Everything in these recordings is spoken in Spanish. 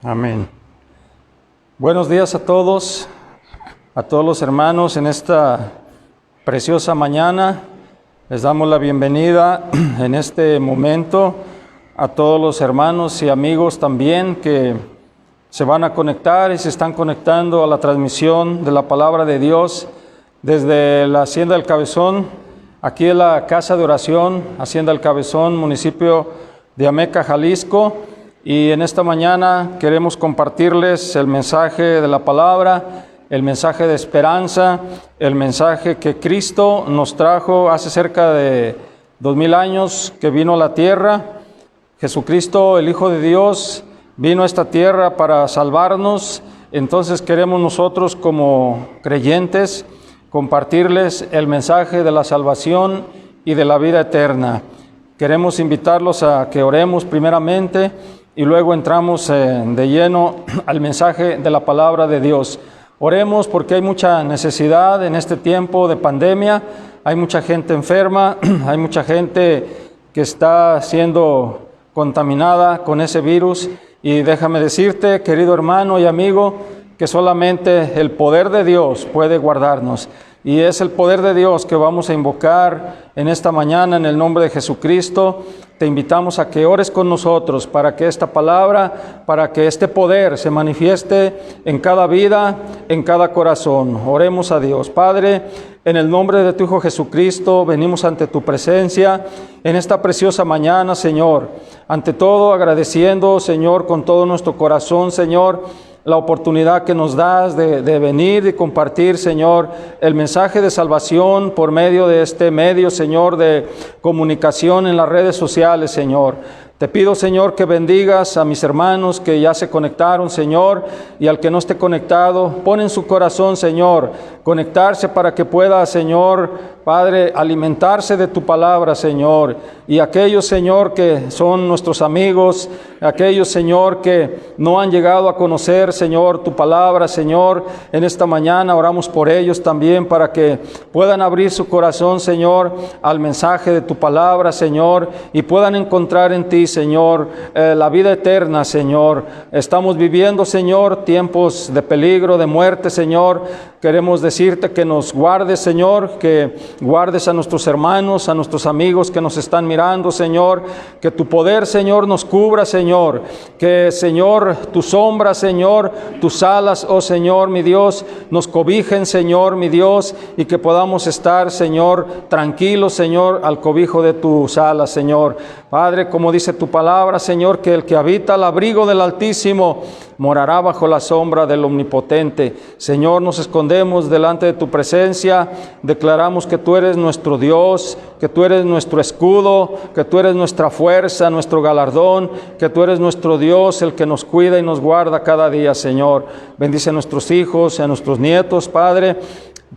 Amén. Buenos días a todos los hermanos en esta preciosa mañana. Les damos la bienvenida en este momento a todos los hermanos y amigos también que se van a conectar y se están conectando a la transmisión de la palabra de Dios desde la Hacienda del Cabezón. Aquí en la Casa de Oración, Hacienda del Cabezón, municipio de Ameca, Jalisco. Y en esta mañana queremos compartirles el mensaje de la palabra, el mensaje de esperanza, el mensaje que Cristo nos trajo hace cerca de 2000 años que vino a la tierra. Jesucristo, el Hijo de Dios, vino a esta tierra para salvarnos. Entonces queremos nosotros como creyentes compartirles el mensaje de la salvación y de la vida eterna. Queremos invitarlos a que oremos primeramente y luego entramos de lleno al mensaje de la palabra de Dios. Oremos porque hay mucha necesidad en este tiempo de pandemia, hay mucha gente enferma, hay mucha gente que está siendo contaminada con ese virus. Y déjame decirte, querido hermano y amigo, que solamente el poder de Dios puede guardarnos. Y es el poder de Dios que vamos a invocar en esta mañana en el nombre de Jesucristo. Te invitamos a que ores con nosotros para que esta palabra, para que este poder se manifieste en cada vida, en cada corazón. Oremos a Dios. Padre, en el nombre de tu Hijo Jesucristo, venimos ante tu presencia en esta preciosa mañana, Señor. Ante todo, agradeciendo, Señor, con todo nuestro corazón, Señor, la oportunidad que nos das de venir y compartir, Señor, el mensaje de salvación por medio de este medio, Señor, de comunicación en las redes sociales, Señor. Te pido, Señor, que bendigas a mis hermanos que ya se conectaron, Señor, y al que no esté conectado, pon en su corazón, Señor, conectarse para que pueda, Señor, Padre, alimentarse de tu palabra, Señor. Y aquellos, Señor, que son nuestros amigos, aquellos, Señor, que no han llegado a conocer, Señor, tu palabra, Señor, en esta mañana oramos por ellos también para que puedan abrir su corazón, Señor, al mensaje de tu palabra, Señor, y puedan encontrar en ti, Señor, la vida eterna, Señor. Estamos viviendo, Señor, tiempos de peligro, de muerte, Señor. Queremos decirte que nos guardes, Señor, que guardes a nuestros hermanos, a nuestros amigos que nos están mirando, Señor. Que tu poder, Señor, nos cubra, Señor. Que, Señor, tu sombra, Señor, tus alas, oh Señor, mi Dios, nos cobijen, Señor, mi Dios, y que podamos estar, Señor, tranquilos, Señor, al cobijo de tus alas, Señor. Padre, como dice tu palabra, Señor, que el que habita al abrigo del Altísimo morará bajo la sombra del Omnipotente. Señor, nos escondemos delante de tu presencia, declaramos que tú eres nuestro Dios, que tú eres nuestro escudo, que tú eres nuestra fuerza, nuestro galardón, que tú eres nuestro Dios, el que nos cuida y nos guarda cada día, Señor. Bendice a nuestros hijos, a nuestros nietos, Padre.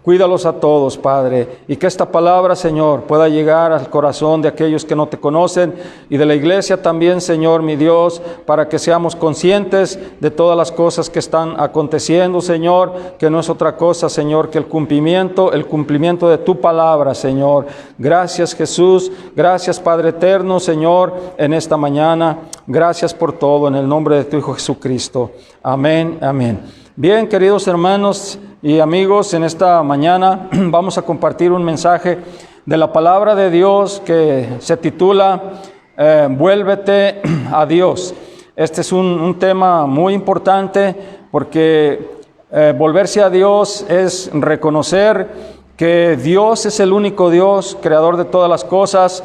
Cuídalos a todos, Padre, y que esta palabra, Señor, pueda llegar al corazón de aquellos que no te conocen y de la iglesia también, Señor, mi Dios, para que seamos conscientes de todas las cosas que están aconteciendo, Señor, que no es otra cosa, Señor, que el cumplimiento de tu palabra, Señor. Gracias, Jesús, gracias, Padre eterno, Señor, en esta mañana. Gracias por todo, en el nombre de tu Hijo Jesucristo. Amén, amén. Bien, queridos hermanos y amigos, en esta mañana vamos a compartir un mensaje de la palabra de Dios que se titula Vuélvete a Dios. Este es un tema muy importante porque volverse a Dios es reconocer que Dios es el único Dios, creador de todas las cosas.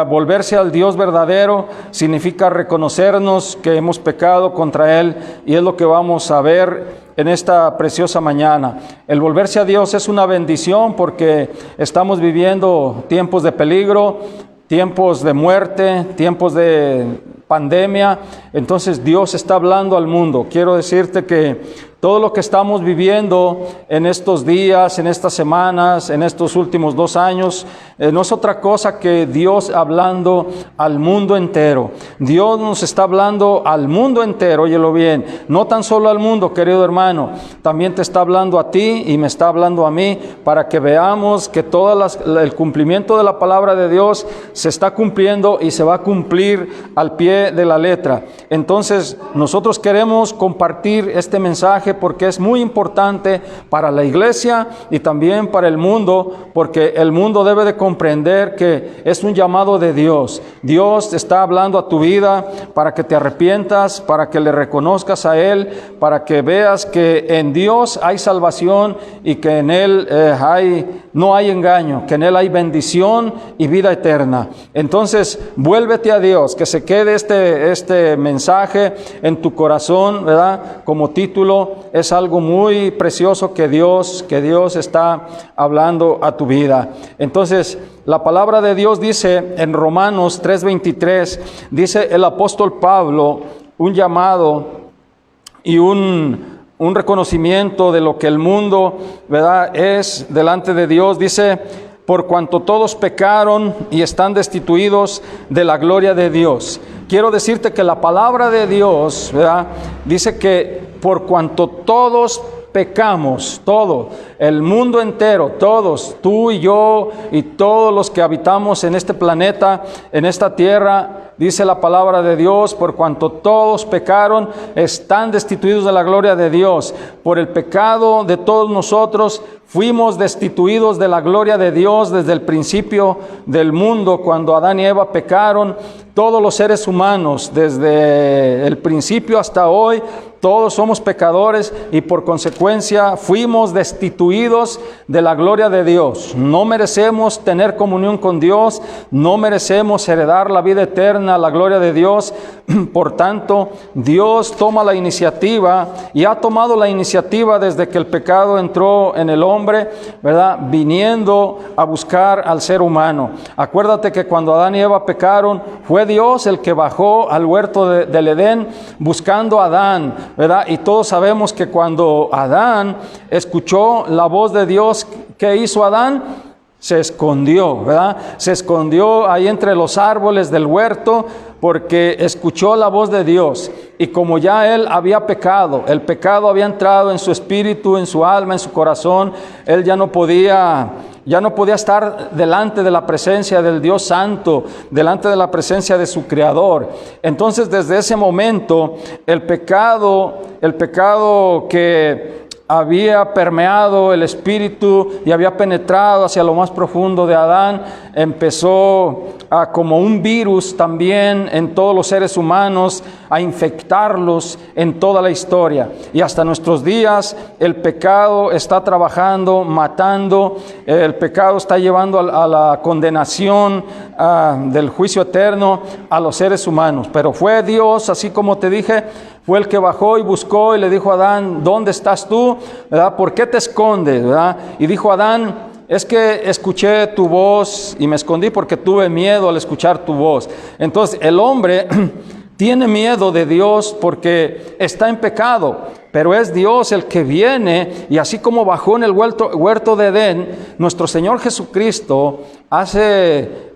Volverse al Dios verdadero significa reconocernos que hemos pecado contra Él, y es lo que vamos a ver en esta preciosa mañana. El volverse a Dios es una bendición porque estamos viviendo tiempos de peligro, tiempos de muerte, tiempos de pandemia. Entonces Dios está hablando al mundo. Quiero decirte que todo lo que estamos viviendo en estos días, en estas semanas, en estos últimos 2 años, No es otra cosa que Dios hablando al mundo entero. Dios nos está hablando al mundo entero, óyelo bien. No tan solo al mundo, querido hermano. También te está hablando a ti y me está hablando a mí para que veamos que todo el cumplimiento de la palabra de Dios se está cumpliendo y se va a cumplir al pie de la letra. Entonces, nosotros queremos compartir este mensaje porque es muy importante para la iglesia y también para el mundo, porque el mundo debe de comprender que es un llamado de Dios. Dios te está hablando a tu vida para que te arrepientas, para que le reconozcas a Él, para que veas que en Dios hay salvación y que en Él no hay engaño, que en Él hay bendición y vida eterna. Entonces, vuélvete a Dios, que se quede este mensaje en tu corazón, ¿verdad? Como título, es algo muy precioso que Dios está hablando a tu vida. Entonces, la palabra de Dios dice en Romanos 3:23, dice el apóstol Pablo, un llamado y un reconocimiento de lo que el mundo, ¿verdad?, es delante de Dios. Dice: por cuanto todos pecaron y están destituidos de la gloria de Dios. Quiero decirte que la palabra de Dios, ¿verdad?, dice que por cuanto todos pecamos, todo, el mundo entero, todos, tú y yo y todos los que habitamos en este planeta, en esta tierra, dice la palabra de Dios, por cuanto todos pecaron, están destituidos de la gloria de Dios. Por el pecado de todos nosotros fuimos destituidos de la gloria de Dios desde el principio del mundo, cuando Adán y Eva pecaron. Todos los seres humanos, desde el principio hasta hoy, todos somos pecadores y por consecuencia fuimos destituidos de la gloria de Dios. No merecemos tener comunión con Dios, no merecemos heredar la vida eterna, la gloria de Dios. Por tanto, Dios toma la iniciativa y ha tomado la iniciativa desde que el pecado entró en el hombre, ¿verdad?, viniendo a buscar al ser humano. Acuérdate que cuando Adán y Eva pecaron, fue Dios el que bajó al huerto del Edén buscando a Adán, ¿verdad? Y todos sabemos que cuando Adán escuchó la voz de Dios, ¿qué hizo Adán? Se escondió, ¿verdad? Se escondió ahí entre los árboles del huerto porque escuchó la voz de Dios. Y como ya él había pecado, el pecado había entrado en su espíritu, en su alma, en su corazón, él ya no podía estar delante de la presencia del Dios Santo, delante de la presencia de su Creador. Entonces, desde ese momento, el pecado que había permeado el espíritu y había penetrado hacia lo más profundo de Adán, empezó como un virus también en todos los seres humanos, a infectarlos en toda la historia. Y hasta nuestros días el pecado está trabajando, matando, el pecado está llevando a la condenación del juicio eterno a los seres humanos. Pero fue Dios, así como te dije, fue el que bajó y buscó y le dijo a Adán: ¿dónde estás tú? ¿Verdad? ¿Por qué te escondes? ¿Verdad? Y dijo Adán: es que escuché tu voz y me escondí porque tuve miedo al escuchar tu voz. Entonces el hombre tiene miedo de Dios porque está en pecado, pero es Dios el que viene, y así como bajó en el huerto de Edén, nuestro Señor Jesucristo hace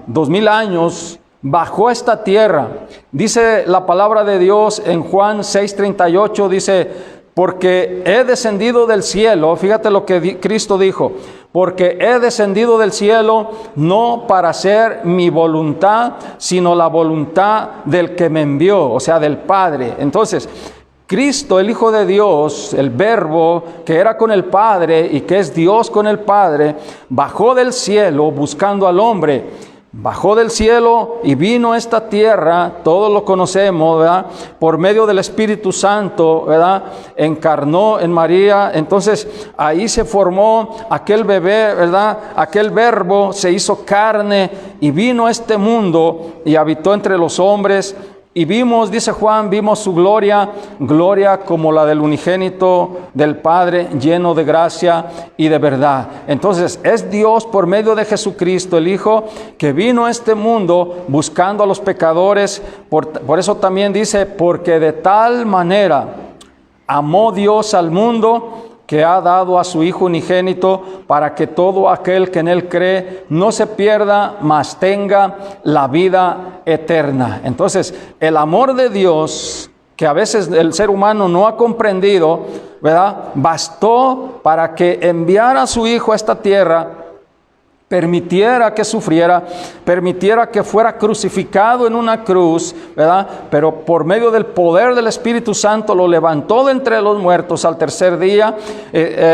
2000 años bajó a esta tierra. Dice la palabra de Dios en Juan 6:38, dice: porque he descendido del cielo. Fíjate lo que Cristo dijo: porque he descendido del cielo no para hacer mi voluntad, sino la voluntad del que me envió, o sea, del Padre. Entonces, Cristo, el Hijo de Dios, el Verbo que era con el Padre y que es Dios con el Padre, bajó del cielo buscando al hombre. Bajó del cielo y vino a esta tierra, todos lo conocemos, ¿verdad?, por medio del Espíritu Santo, ¿verdad?, encarnó en María. Entonces ahí se formó aquel bebé, ¿verdad?, aquel Verbo se hizo carne y vino a este mundo y habitó entre los hombres. Y vimos, dice Juan, vimos su gloria, gloria como la del unigénito del Padre, lleno de gracia y de verdad. Entonces, es Dios por medio de Jesucristo, el Hijo, que vino a este mundo buscando a los pecadores. Por eso también dice: porque de tal manera amó Dios al mundo, que ha dado a su Hijo unigénito, para que todo aquel que en Él cree no se pierda, mas tenga la vida eterna. Entonces, el amor de Dios, que a veces el ser humano no ha comprendido, ¿verdad?, bastó para que enviara a su Hijo a esta tierra, permitiera que sufriera, permitiera que fuera crucificado en una cruz, ¿verdad? Pero por medio del poder del Espíritu Santo lo levantó de entre los muertos al tercer día,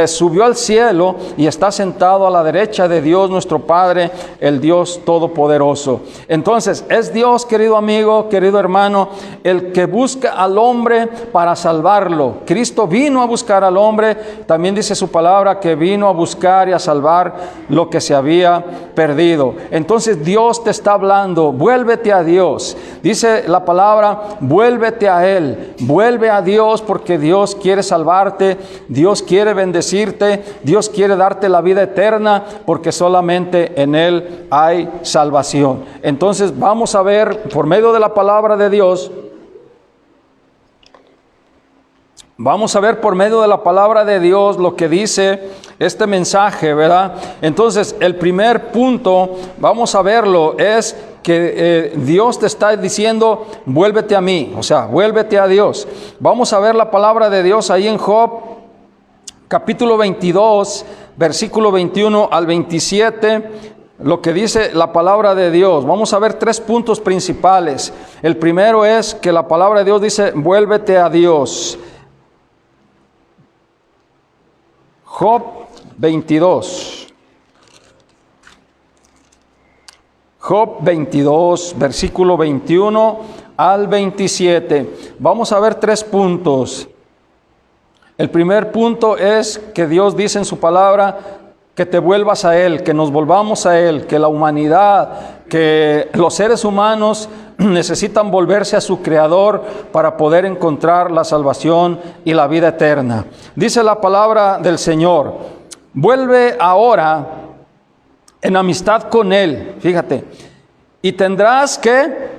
subió al cielo y está sentado a la derecha de Dios nuestro Padre, el Dios Todopoderoso. Entonces, es Dios, querido amigo, querido hermano, el que busca al hombre para salvarlo. Cristo vino a buscar al hombre, también dice su palabra que vino a buscar y a salvar lo que se había perdido. Entonces Dios te está hablando, vuélvete a Dios. Dice la palabra, vuélvete a Él, vuelve a Dios, porque Dios quiere salvarte, Dios quiere bendecirte, Dios quiere darte la vida eterna, porque solamente en Él hay salvación. Entonces vamos a ver por medio de la palabra de Dios, vamos a ver por medio de la palabra de Dios lo que dice este mensaje, ¿verdad? Entonces, el primer punto, vamos a verlo, es que Dios te está diciendo, vuélvete a mí, o sea, vuélvete a Dios. Vamos a ver la palabra de Dios ahí en Job, capítulo 22, versículo 21 al 27, lo que dice la palabra de Dios. Vamos a ver 3 puntos principales. El primero es que la palabra de Dios dice, vuélvete a Dios. Job 22. Job 22, versículo 21 al 27. Vamos a ver 3 puntos. El primer punto es que Dios dice en su palabra que te vuelvas a Él, que nos volvamos a Él, que la humanidad, que los seres humanos necesitan volverse a su Creador para poder encontrar la salvación y la vida eterna. Dice la palabra del Señor, vuelve ahora en amistad con Él, fíjate, y tendrás ¿qué?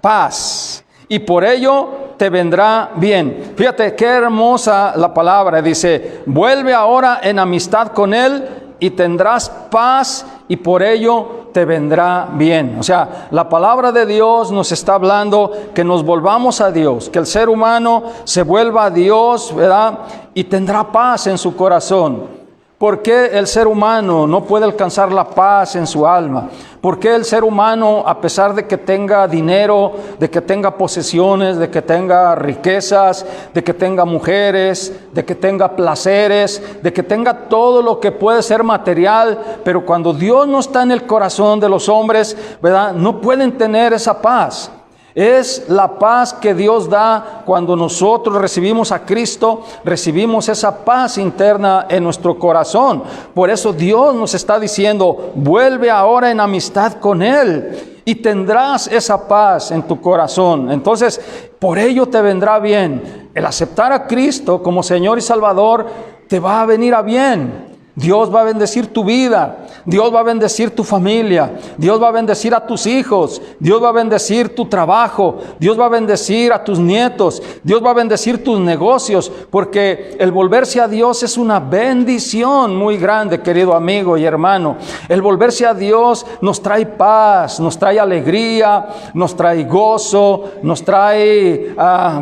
Paz, y por ello te vendrá bien. Fíjate qué hermosa la palabra, dice, vuelve ahora en amistad con Él y tendrás paz, y por ello te vendrá bien. O sea, la palabra de Dios nos está hablando que nos volvamos a Dios, que el ser humano se vuelva a Dios, ¿verdad? Y tendrá paz en su corazón. ¿Por qué el ser humano no puede alcanzar la paz en su alma? ¿Por qué el ser humano, a pesar de que tenga dinero, de que tenga posesiones, de que tenga riquezas, de que tenga mujeres, de que tenga placeres, de que tenga todo lo que puede ser material, pero cuando Dios no está en el corazón de los hombres, ¿verdad?, no pueden tener esa paz? Es la paz que Dios da cuando nosotros recibimos a Cristo, recibimos esa paz interna en nuestro corazón. Por eso Dios nos está diciendo, vuelve ahora en amistad con Él y tendrás esa paz en tu corazón. Entonces, por ello te vendrá bien. El aceptar a Cristo como Señor y Salvador te va a venir a bien. Dios va a bendecir tu vida, Dios va a bendecir tu familia, Dios va a bendecir a tus hijos, Dios va a bendecir tu trabajo, Dios va a bendecir a tus nietos, Dios va a bendecir tus negocios, porque el volverse a Dios es una bendición muy grande, querido amigo y hermano. El volverse a Dios nos trae paz, nos trae alegría, nos trae gozo, nos trae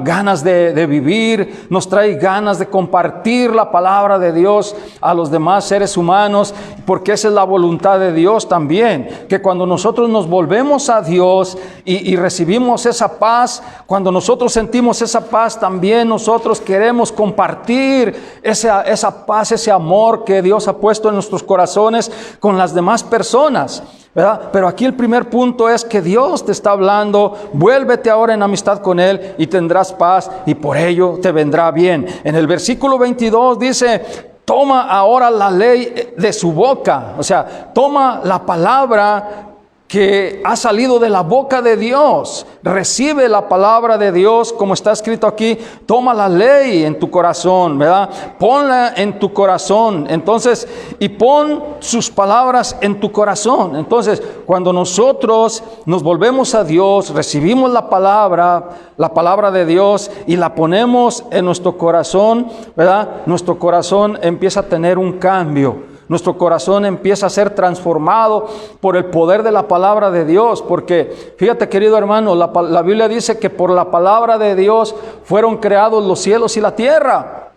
ganas de vivir, nos trae ganas de compartir la palabra de Dios a los demás seres humanos, porque esa es la voluntad de Dios también, que cuando nosotros nos volvemos a Dios y recibimos esa paz, cuando nosotros sentimos esa paz, también nosotros queremos compartir esa paz, ese amor que Dios ha puesto en nuestros corazones con las demás personas, ¿verdad? Pero aquí el primer punto es que Dios te está hablando, vuélvete ahora en amistad con Él y tendrás paz, y por ello te vendrá bien. En el versículo 22 dice, toma ahora la ley de su boca, o sea, toma la palabra que ha salido de la boca de Dios. Recibe la palabra de Dios, como está escrito aquí. Toma la ley en tu corazón, ¿verdad? Ponla en tu corazón. Entonces, y pon sus palabras en tu corazón. Entonces, cuando nosotros nos volvemos a Dios, recibimos la palabra de Dios y la ponemos en nuestro corazón, ¿verdad? Nuestro corazón empieza a tener un cambio. Nuestro corazón empieza a ser transformado por el poder de la palabra de Dios. Porque, fíjate, querido hermano, la Biblia dice que por la palabra de Dios fueron creados los cielos y la tierra.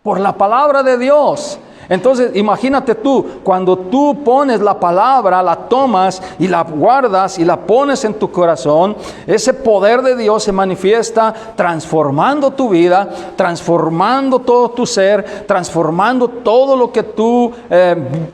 Por la palabra de Dios. Entonces, imagínate tú, cuando tú pones la palabra, la tomas y la guardas y la pones en tu corazón, ese poder de Dios se manifiesta transformando tu vida, transformando todo tu ser, transformando todo lo que tú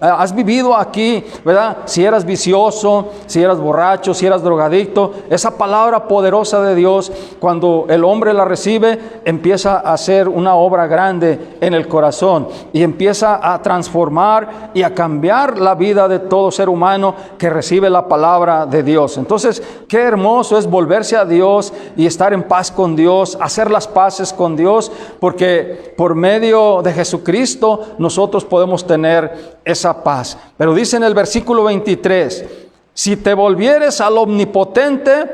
has vivido aquí, ¿verdad? Si eras vicioso, si eras borracho, si eras drogadicto, esa palabra poderosa de Dios, cuando el hombre la recibe, empieza a hacer una obra grande en el corazón y empieza a transformar y a cambiar la vida de todo ser humano que recibe la palabra de Dios. Entonces, qué hermoso es volverse a Dios y estar en paz con Dios, hacer las paces con Dios, porque por medio de Jesucristo nosotros podemos tener esa paz. Pero dice en el versículo 23, si te volvieres al Omnipotente,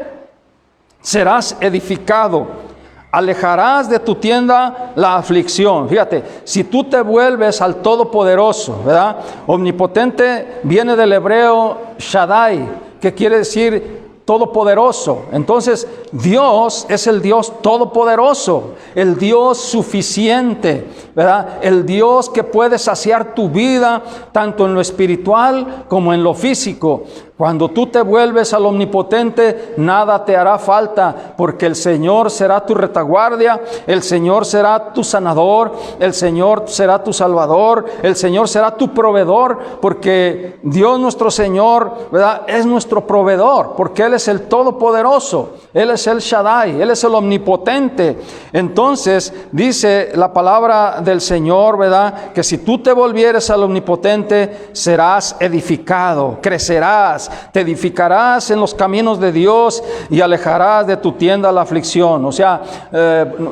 serás edificado. Alejarás de tu tienda la aflicción. Fíjate, si tú te vuelves al Todopoderoso, ¿verdad? Omnipotente viene del hebreo Shaddai, que quiere decir todopoderoso. Entonces, Dios es el Dios todopoderoso, el Dios suficiente, ¿verdad? El Dios que puede saciar tu vida tanto en lo espiritual como en lo físico. Cuando tú te vuelves al Omnipotente, nada te hará falta, porque el Señor será tu retaguardia, el Señor será tu sanador, el Señor será tu salvador, el Señor será tu proveedor, porque Dios nuestro Señor, ¿verdad?, es nuestro proveedor, porque Él es el Todopoderoso, Él es el Shaddai, Él es el Omnipotente. Entonces, dice la palabra del Señor, ¿verdad?, que si tú te volvieres al Omnipotente, serás edificado, crecerás, te edificarás en los caminos de Dios y alejarás de tu tienda la aflicción. O sea,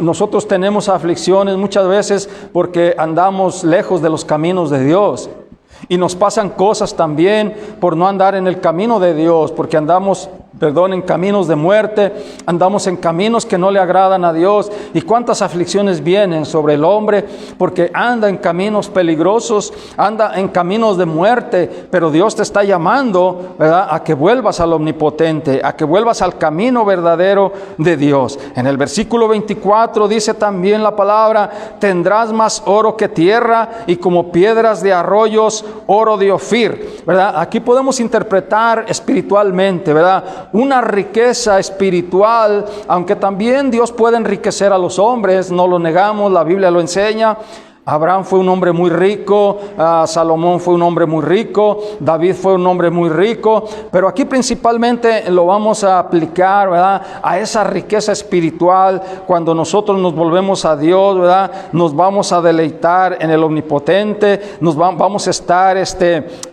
nosotros tenemos aflicciones muchas veces porque andamos lejos de los caminos de Dios. Y nos pasan cosas también por no andar en el camino de Dios, porque andamos, en caminos de muerte, andamos en caminos que no le agradan a Dios. Y cuántas aflicciones vienen sobre el hombre, porque anda en caminos peligrosos, anda en caminos de muerte. Pero Dios te está llamando, ¿verdad?, a que vuelvas al Omnipotente, a que vuelvas al camino verdadero de Dios. En el versículo 24 dice también la palabra: tendrás más oro que tierra, y como piedras de arroyos, oro de Ofir, ¿verdad? Aquí podemos interpretar espiritualmente, ¿verdad?, una riqueza espiritual, aunque también Dios puede enriquecer a los hombres, no lo negamos, la Biblia lo enseña. Abraham fue un hombre muy rico, Salomón fue un hombre muy rico, David fue un hombre muy rico, pero aquí principalmente lo vamos a aplicar, ¿verdad?, a esa riqueza espiritual. Cuando nosotros nos volvemos a Dios, ¿verdad?, nos vamos a deleitar en el Omnipotente, vamos a estar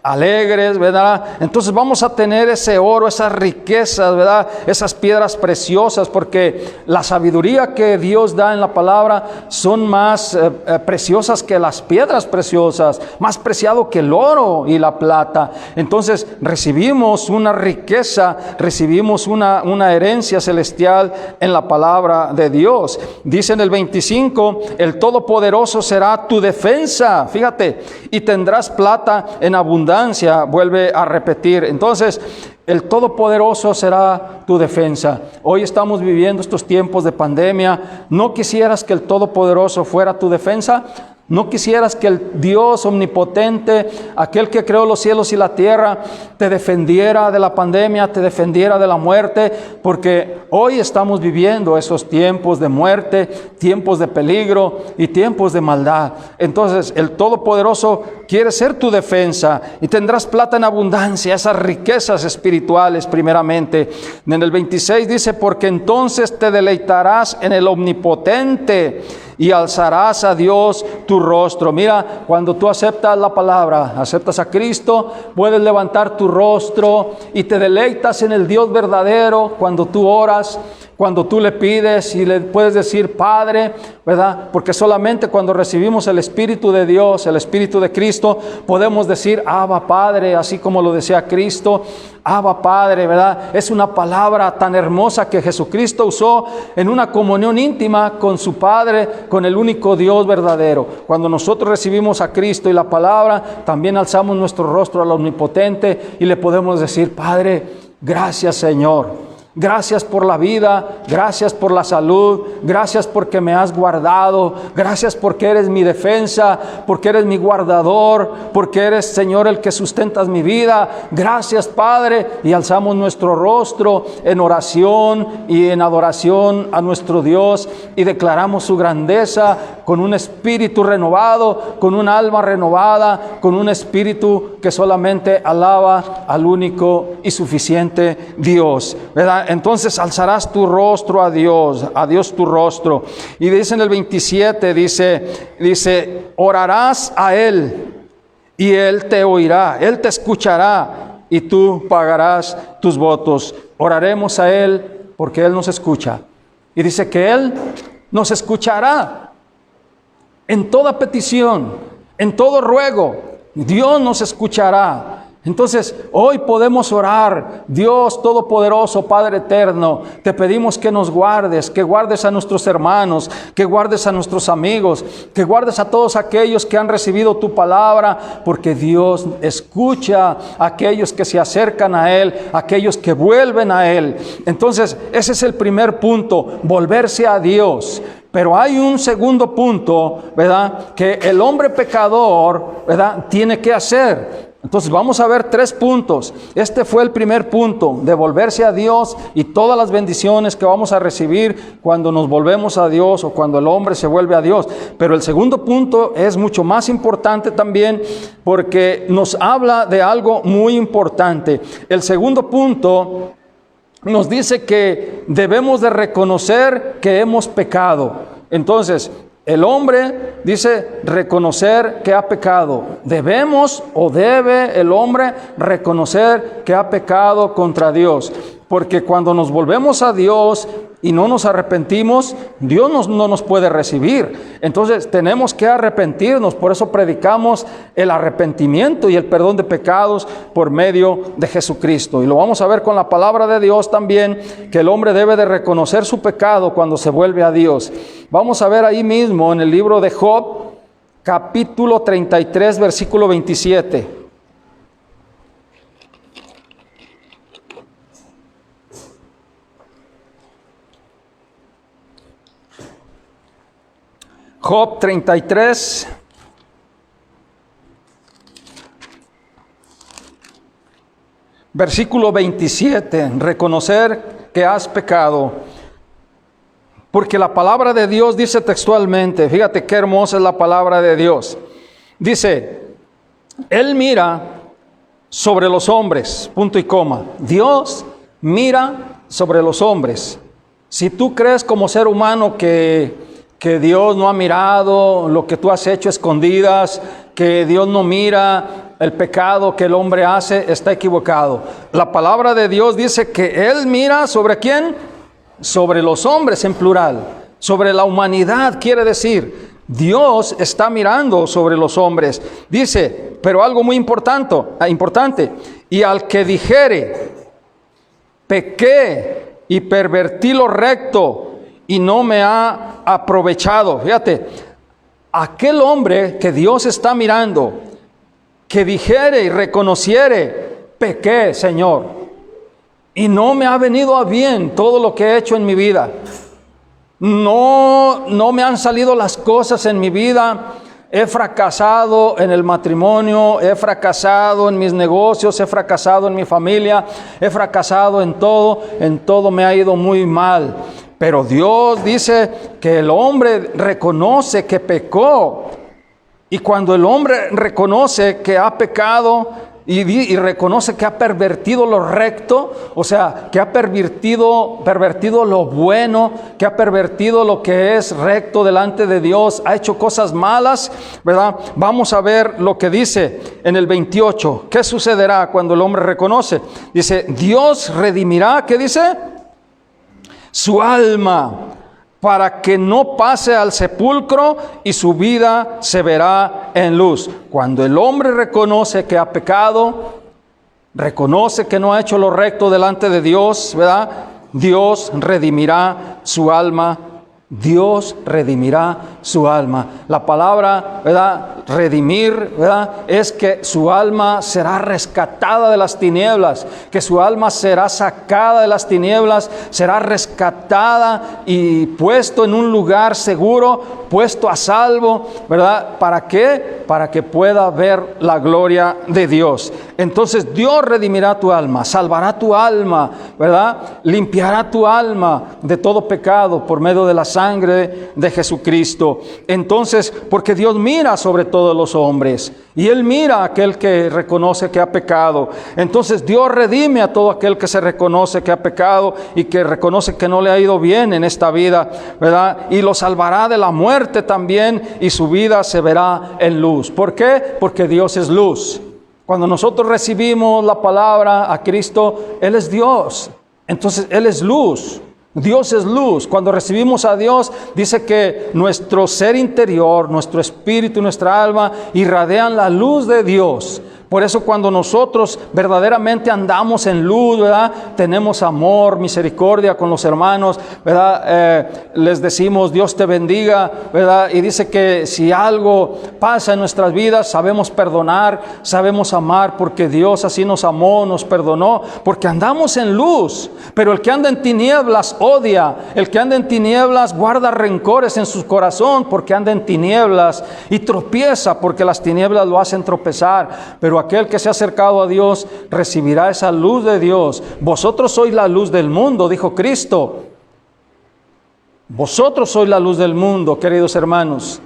alegres, ¿verdad? Entonces vamos a tener ese oro, esas riquezas, ¿verdad?, esas piedras preciosas, porque la sabiduría que Dios da en la palabra son más preciosas que las piedras preciosas, más preciado que el oro y la plata. Entonces recibimos una riqueza, recibimos una herencia celestial en la palabra de Dios. Dice en el 25, el Todopoderoso será tu defensa, fíjate, y tendrás plata en abundancia, vuelve a repetir. Entonces, el Todopoderoso será tu defensa. Hoy estamos viviendo estos tiempos de pandemia. ¿No quisieras que el Todopoderoso fuera tu defensa? ¿No quisieras que el Dios omnipotente, aquel que creó los cielos y la tierra, te defendiera de la pandemia, te defendiera de la muerte? Porque hoy estamos viviendo esos tiempos de muerte, tiempos de peligro y tiempos de maldad. Entonces, el Todopoderoso quiere ser tu defensa, y tendrás plata en abundancia, esas riquezas espirituales primeramente. En el 26 dice: porque entonces te deleitarás en el Omnipotente, y alzarás a Dios tu rostro. Mira, cuando tú aceptas la palabra, aceptas a Cristo, puedes levantar tu rostro y te deleitas en el Dios verdadero cuando tú oras, cuando tú le pides y le puedes decir Padre, ¿verdad? Porque solamente cuando recibimos el Espíritu de Dios, el Espíritu de Cristo, podemos decir Abba Padre, así como lo decía Cristo, Abba Padre, ¿verdad? Es una palabra tan hermosa que Jesucristo usó en una comunión íntima con su Padre, con el único Dios verdadero. Cuando nosotros recibimos a Cristo y la palabra, también alzamos nuestro rostro al Omnipotente y le podemos decir Padre, gracias Señor. Gracias por la vida, gracias por la salud, gracias porque me has guardado, gracias porque eres mi defensa, porque eres mi guardador, porque eres Señor el que sustentas mi vida. Gracias Padre, y alzamos nuestro rostro en oración y en adoración a nuestro Dios y declaramos su grandeza con un espíritu renovado, con un alma renovada, con un espíritu que solamente alaba al único y suficiente Dios, ¿verdad? Entonces alzarás tu rostro a Dios tu rostro. Y dice en el 27, dice, orarás a Él y Él te oirá, Él te escuchará y tú pagarás tus votos. Oraremos a Él porque Él nos escucha. Y dice que Él nos escuchará en toda petición, en todo ruego. Dios nos escuchará. Entonces, hoy podemos orar. Dios Todopoderoso, Padre Eterno, te pedimos que nos guardes, que guardes a nuestros hermanos, que guardes a nuestros amigos, que guardes a todos aquellos que han recibido tu palabra, porque Dios escucha a aquellos que se acercan a Él, a aquellos que vuelven a Él. Entonces, ese es el primer punto, volverse a Dios. Pero hay un segundo punto, ¿verdad?, que el hombre pecador, ¿verdad?, tiene que hacer. Entonces vamos a ver 3 puntos. Este fue el primer punto, de volverse a Dios y todas las bendiciones que vamos a recibir cuando nos volvemos a Dios o cuando el hombre se vuelve a Dios. Pero el segundo punto es mucho más importante también porque nos habla de algo muy importante. El segundo punto nos dice que debemos de reconocer que hemos pecado. Entonces, el hombre dice reconocer que ha pecado. Debemos o debe el hombre reconocer que ha pecado contra Dios. Porque cuando nos volvemos a Dios y no nos arrepentimos, Dios no nos puede recibir. Entonces tenemos que arrepentirnos. Por eso predicamos el arrepentimiento y el perdón de pecados por medio de Jesucristo. Y lo vamos a ver con la palabra de Dios también, que el hombre debe de reconocer su pecado cuando se vuelve a Dios. Vamos a ver ahí mismo en el libro de Job, capítulo 33, versículo 27. Job 33, versículo 27, reconocer que has pecado. Porque la palabra de Dios dice textualmente, fíjate qué hermosa es la palabra de Dios. Dice, Él mira sobre los hombres, punto y coma. Dios mira sobre los hombres. Si tú crees como ser humano que Dios no ha mirado lo que tú has hecho escondidas, que Dios no mira el pecado que el hombre hace, está equivocado. La palabra de Dios dice que Él mira ¿sobre quién? Sobre los hombres en plural, sobre la humanidad, quiere decir, Dios está mirando sobre los hombres. Dice, pero algo muy importante, y al que dijere, pequé y pervertí lo recto, y no me ha aprovechado. Fíjate, aquel hombre que Dios está mirando, que dijere y reconociere, pequé, Señor, y no me ha venido a bien todo lo que he hecho en mi vida. No me han salido las cosas en mi vida. He fracasado en el matrimonio, he fracasado en mis negocios, he fracasado en mi familia, he fracasado en todo me ha ido muy mal. Pero Dios dice que el hombre reconoce que pecó. Y cuando el hombre reconoce que ha pecado, y reconoce que ha pervertido lo recto, o sea, que ha pervertido lo bueno, que ha pervertido lo que es recto delante de Dios, ha hecho cosas malas, ¿verdad? Vamos a ver lo que dice en el 28. ¿Qué sucederá cuando el hombre reconoce? Dice, Dios redimirá, ¿qué dice? Su alma, para que no pase al sepulcro y su vida se verá en luz. Cuando el hombre reconoce que ha pecado, reconoce que no ha hecho lo recto delante de Dios, ¿verdad? Dios redimirá su alma. Dios redimirá su alma. La palabra, ¿verdad? Redimir, ¿verdad? Es que su alma será rescatada de las tinieblas, que su alma será sacada de las tinieblas, será rescatada y puesto en un lugar seguro, puesto a salvo, ¿verdad? ¿Para qué? Para que pueda ver la gloria de Dios. Entonces Dios redimirá tu alma, salvará tu alma, ¿verdad? Limpiará tu alma de todo pecado por medio de la sangre de Jesucristo. Entonces, porque Dios mira sobre todos los hombres y Él mira a aquel que reconoce que ha pecado. Entonces Dios redime a todo aquel que se reconoce que ha pecado y que reconoce que no le ha ido bien en esta vida, ¿verdad? Y lo salvará de la muerte también y su vida se verá en luz. ¿Por qué? Porque Dios es luz. Cuando nosotros recibimos la palabra a Cristo, Él es Dios. Entonces Él es luz. Dios es luz. Cuando recibimos a Dios, dice que nuestro ser interior, nuestro espíritu, nuestra alma irradian la luz de Dios. Por eso cuando nosotros verdaderamente andamos en luz, ¿verdad? Tenemos amor, misericordia con los hermanos, ¿verdad? Les decimos Dios te bendiga, ¿verdad? Y dice que si algo pasa en nuestras vidas, sabemos perdonar, sabemos amar, porque Dios así nos amó, nos perdonó, porque andamos en luz. Pero el que anda en tinieblas odia, el que anda en tinieblas guarda rencores en su corazón, porque anda en tinieblas y tropieza, porque las tinieblas lo hacen tropezar. Pero aquel que se ha acercado a Dios recibirá esa luz de Dios. Vosotros sois la luz del mundo, dijo Cristo. Vosotros sois la luz del mundo, queridos hermanos.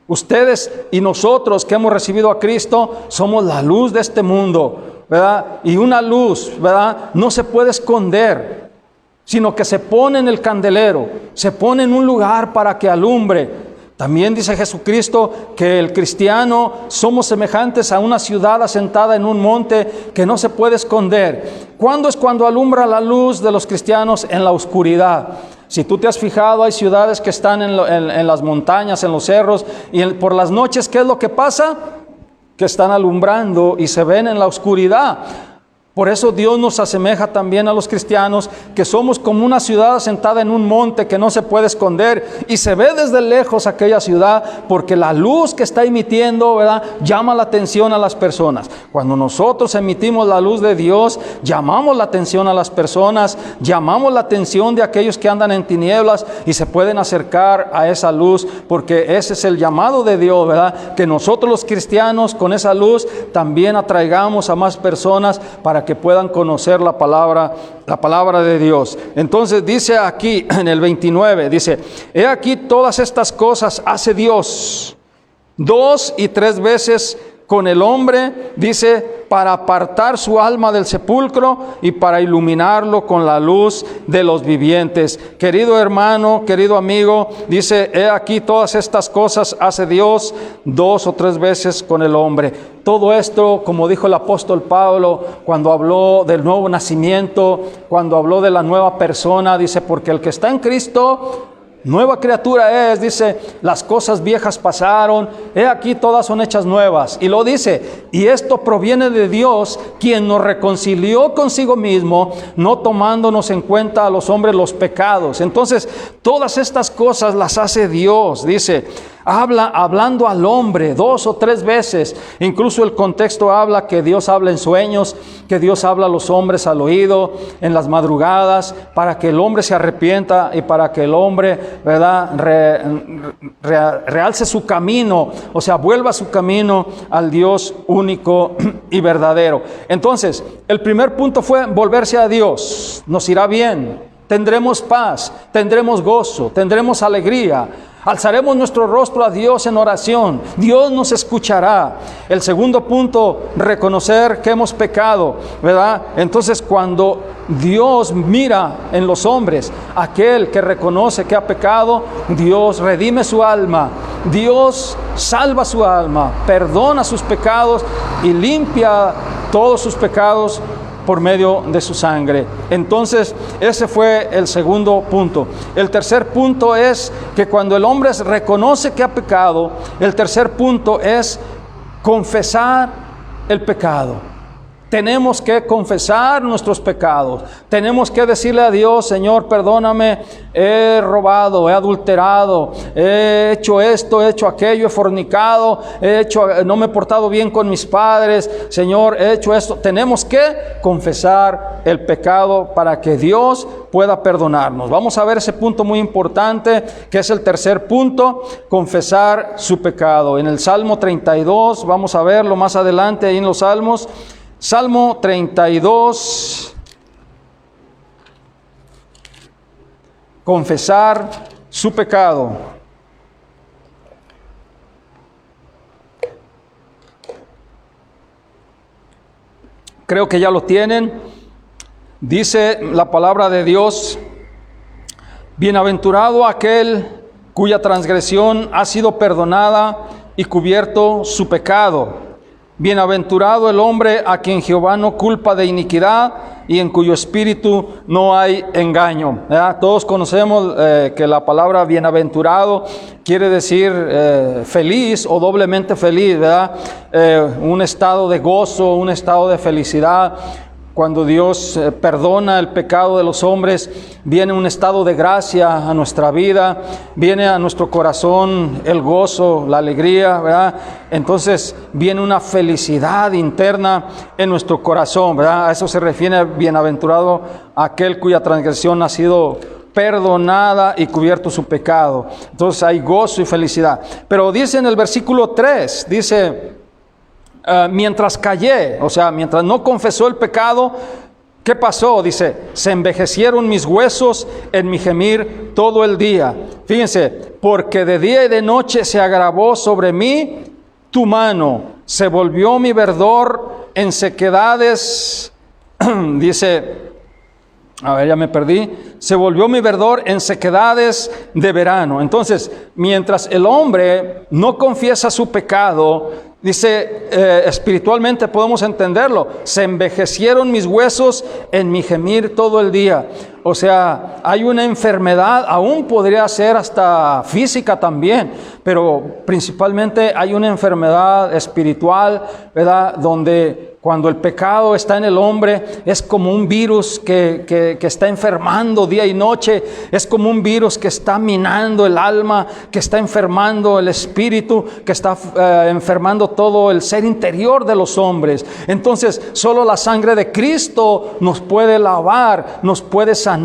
Ustedes y nosotros que hemos recibido a Cristo somos la luz de este mundo, ¿verdad? Y una luz, ¿verdad? No se puede esconder, sino que se pone en el candelero, se pone en un lugar para que alumbre. También dice Jesucristo que el cristiano somos semejantes a una ciudad asentada en un monte que no se puede esconder. ¿Cuándo es cuando alumbra la luz de los cristianos? En la oscuridad. Si tú te has fijado, hay ciudades que están en las montañas, en los cerros, y por las noches, ¿qué es lo que pasa? Que están alumbrando y se ven en la oscuridad. Por eso Dios nos asemeja también a los cristianos, que somos como una ciudad asentada en un monte que no se puede esconder y se ve desde lejos aquella ciudad porque la luz que está emitiendo, ¿verdad?, llama la atención a las personas. Cuando nosotros emitimos la luz de Dios, llamamos la atención a las personas, llamamos la atención de aquellos que andan en tinieblas y se pueden acercar a esa luz, porque ese es el llamado de Dios, ¿verdad?, que nosotros los cristianos con esa luz también atraigamos a más personas para que puedan conocer la palabra de Dios. Entonces dice aquí en el 29, dice, he aquí todas estas cosas hace Dios 2 y 3 veces con el hombre, dice, para apartar su alma del sepulcro y para iluminarlo con la luz de los vivientes. Querido hermano, querido amigo, dice, he aquí todas estas cosas hace Dios 2 o 3 veces con el hombre. Todo esto, como dijo el apóstol Pablo cuando habló del nuevo nacimiento, cuando habló de la nueva persona, dice, porque el que está en Cristo, nueva criatura es, dice, las cosas viejas pasaron, he aquí todas son hechas nuevas. Y lo dice, y esto proviene de Dios, quien nos reconcilió consigo mismo, no tomándonos en cuenta a los hombres los pecados. Entonces, todas estas cosas las hace Dios, dice, hablando al hombre 2 o 3 veces. Incluso el contexto habla que Dios habla en sueños, que Dios habla a los hombres al oído, en las madrugadas, para que el hombre se arrepienta y para que el hombre, ¿verdad?, realce su camino, o sea, vuelva su camino al Dios único y verdadero. Entonces, el primer punto fue volverse a Dios. Nos irá bien, tendremos paz, tendremos gozo, tendremos alegría. Alzaremos nuestro rostro a Dios en oración. Dios nos escuchará. El segundo punto, reconocer que hemos pecado, ¿verdad? Entonces, cuando Dios mira en los hombres aquel que reconoce que ha pecado, Dios redime su alma. Dios salva su alma, perdona sus pecados y limpia todos sus pecados por medio de su sangre. Entonces, ese fue el segundo punto. El tercer punto es que cuando el hombre reconoce que ha pecado, el tercer punto es confesar el pecado. Tenemos que confesar nuestros pecados. Tenemos que decirle a Dios: Señor, perdóname, he robado, he adulterado, he hecho esto, he hecho aquello, he fornicado, no me he portado bien con mis padres. Señor, he hecho esto. Tenemos que confesar el pecado para que Dios pueda perdonarnos. Vamos a ver ese punto muy importante, que es el tercer punto: confesar su pecado. En el Salmo 32, vamos a verlo más adelante ahí en los Salmos. Salmo 32, confesar su pecado. Creo que ya lo tienen. Dice la palabra de Dios: bienaventurado aquel cuya transgresión ha sido perdonada y cubierto su pecado. Bienaventurado el hombre a quien Jehová no culpa de iniquidad y en cuyo espíritu no hay engaño. ¿Verdad? Todos conocemos que la palabra bienaventurado quiere decir feliz o doblemente feliz, ¿verdad? Un estado de gozo, un estado de felicidad. Cuando Dios perdona el pecado de los hombres, viene un estado de gracia a nuestra vida, viene a nuestro corazón el gozo, la alegría, ¿verdad? Entonces viene una felicidad interna en nuestro corazón, ¿verdad? A eso se refiere bienaventurado aquel cuya transgresión ha sido perdonada y cubierto su pecado. Entonces hay gozo y felicidad. Pero dice en el versículo 3, dice: mientras callé, o sea, mientras no confesó el pecado, ¿qué pasó? Dice: se envejecieron mis huesos en mi gemir todo el día. Fíjense: porque de día y de noche se agravó sobre mí tu mano, se volvió mi verdor en sequedades. Dice, a ver, ya me perdí. Se volvió mi verdor en sequedades de verano. Entonces, mientras el hombre no confiesa su pecado, dice, espiritualmente podemos entenderlo: se envejecieron mis huesos en mi gemir todo el día. O sea, hay una enfermedad, aún podría ser hasta física también, pero principalmente hay una enfermedad espiritual, ¿verdad? Donde cuando el pecado está en el hombre, es como un virus que está enfermando día y noche. Es como un virus que está minando el alma, que está enfermando el espíritu, que está enfermando todo el ser interior de los hombres. Entonces, solo la sangre de Cristo nos puede lavar, nos puede sanar.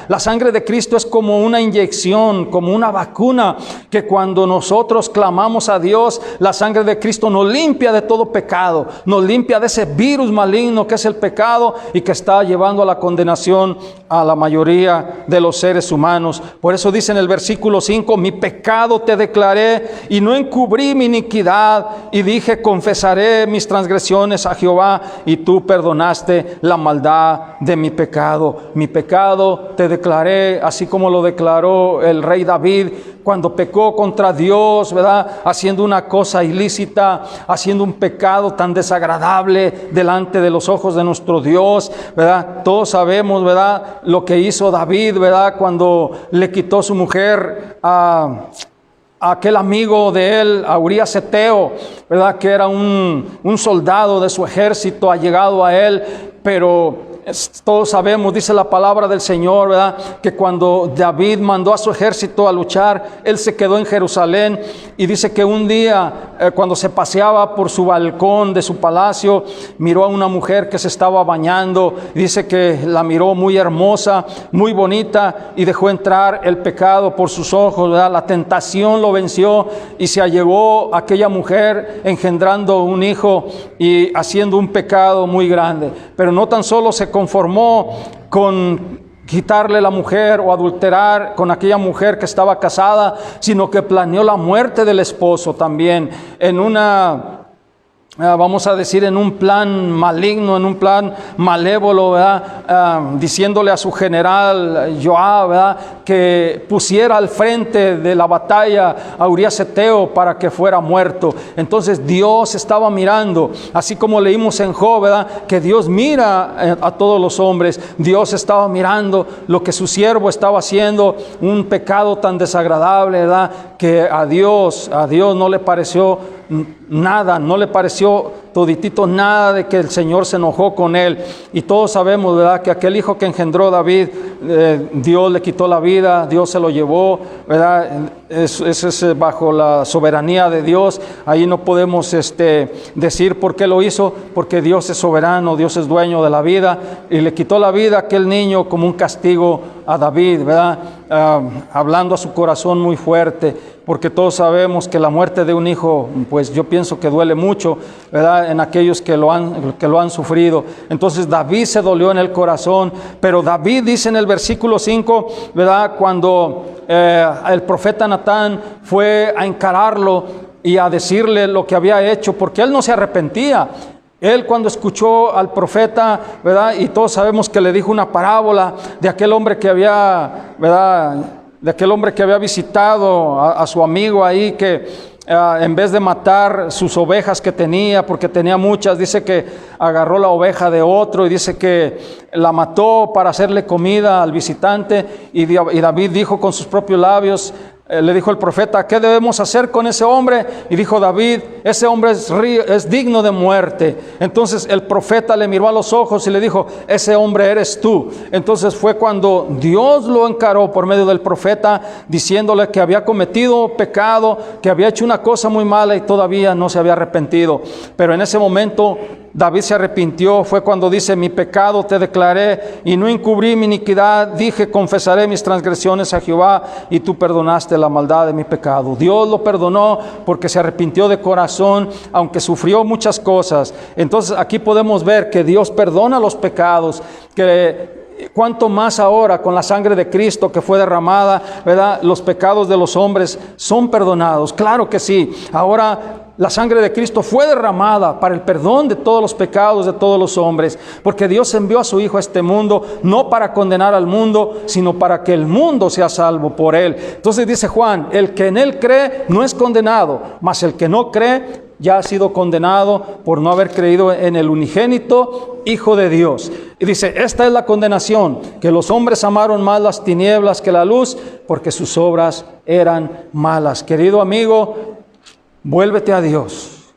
La sangre de Cristo es como una inyección, como una vacuna, que cuando nosotros clamamos a Dios, la sangre de Cristo nos limpia de todo pecado, nos limpia de ese virus maligno que es el pecado y que está llevando a la condenación a la mayoría de los seres humanos. Por eso dice en el versículo 5: mi pecado te declaré y no encubrí mi iniquidad, y dije: confesaré mis transgresiones a Jehová, y tú perdonaste la maldad de mi pecado. Mi pecado te declaré, así como lo declaró el rey David cuando pecó contra Dios, ¿verdad? Haciendo una cosa ilícita, haciendo un pecado tan desagradable delante de los ojos de nuestro Dios, ¿verdad? Todos sabemos, ¿verdad?, lo que hizo David, ¿verdad?, cuando le quitó su mujer a aquel amigo de él, a Urías Eteo, ¿verdad?, que era un soldado de su ejército allegado a él, pero todos sabemos, dice la palabra del Señor, ¿verdad?, que cuando David mandó a su ejército a luchar, él se quedó en Jerusalén, y dice que un día, cuando se paseaba por su balcón de su palacio, miró a una mujer que se estaba bañando. Dice que la miró muy hermosa, muy bonita, y dejó entrar el pecado por sus ojos, ¿verdad? La tentación lo venció y se allegó a aquella mujer, engendrando un hijo y haciendo un pecado muy grande. Pero no tan solo se conformó con quitarle la mujer o adulterar con aquella mujer que estaba casada, sino que planeó la muerte del esposo también en una, vamos a decir, en un plan maligno, en un plan malévolo, ¿verdad? Diciéndole a su general Joab, ¿verdad?, que pusiera al frente de la batalla a Urías Eteo para que fuera muerto. Entonces Dios estaba mirando, así como leímos en Job, ¿verdad?, que Dios mira a todos los hombres. Dios estaba mirando lo que su siervo estaba haciendo, un pecado tan desagradable, ¿verdad?, que a Dios no le pareció nada, no le pareció toditito nada de que el Señor se enojó con él. Y todos sabemos, ¿verdad?, que aquel hijo que engendró David, Dios le quitó la vida, Dios se lo llevó, ¿verdad? Eso es bajo la soberanía de Dios. Ahí no podemos decir por qué lo hizo, porque Dios es soberano, Dios es dueño de la vida, y le quitó la vida a aquel niño como un castigo a David, ¿verdad? Hablando a su corazón muy fuerte, porque todos sabemos que la muerte de un hijo, pues yo pienso que duele mucho, ¿verdad?, en aquellos que lo han sufrido. Entonces David se dolió en el corazón, pero David dice en el versículo 5, ¿verdad?, cuando el profeta Natán fue a encararlo y a decirle lo que había hecho, porque él no se arrepentía. Él, cuando escuchó al profeta, ¿verdad?, y todos sabemos que le dijo una parábola de aquel hombre que había, ¿verdad?, de aquel hombre que había visitado a su amigo ahí, que en vez de matar sus ovejas que tenía, porque tenía muchas, dice que agarró la oveja de otro y dice que la mató para hacerle comida al visitante. Y David dijo con sus propios labios, le dijo el profeta, ¿qué debemos hacer con ese hombre? Y dijo David, ese hombre es digno de muerte. Entonces el profeta le miró a los ojos y le dijo, ese hombre eres tú. Entonces fue cuando Dios lo encaró por medio del profeta, diciéndole que había cometido pecado, que había hecho una cosa muy mala y todavía no se había arrepentido. Pero en ese momento David se arrepintió. Fue cuando dice, mi pecado te declaré y no encubrí mi iniquidad. Dije, confesaré mis transgresiones a Jehová y tú perdonaste la maldad de mi pecado. Dios lo perdonó porque se arrepintió de corazón, aunque sufrió muchas cosas. Entonces aquí podemos ver que Dios perdona los pecados, que cuanto más ahora con la sangre de Cristo que fue derramada, ¿verdad?, los pecados de los hombres son perdonados. Claro que sí. Ahora la sangre de Cristo fue derramada para el perdón de todos los pecados de todos los hombres, porque Dios envió a su Hijo a este mundo no para condenar al mundo, sino para que el mundo sea salvo por él. Entonces dice Juan, el que en él cree no es condenado, mas el que no cree ya ha sido condenado por no haber creído en el unigénito Hijo de Dios. Y dice, esta es la condenación, que los hombres amaron más las tinieblas que la luz, porque sus obras eran malas. Querido amigo, vuélvete a Dios,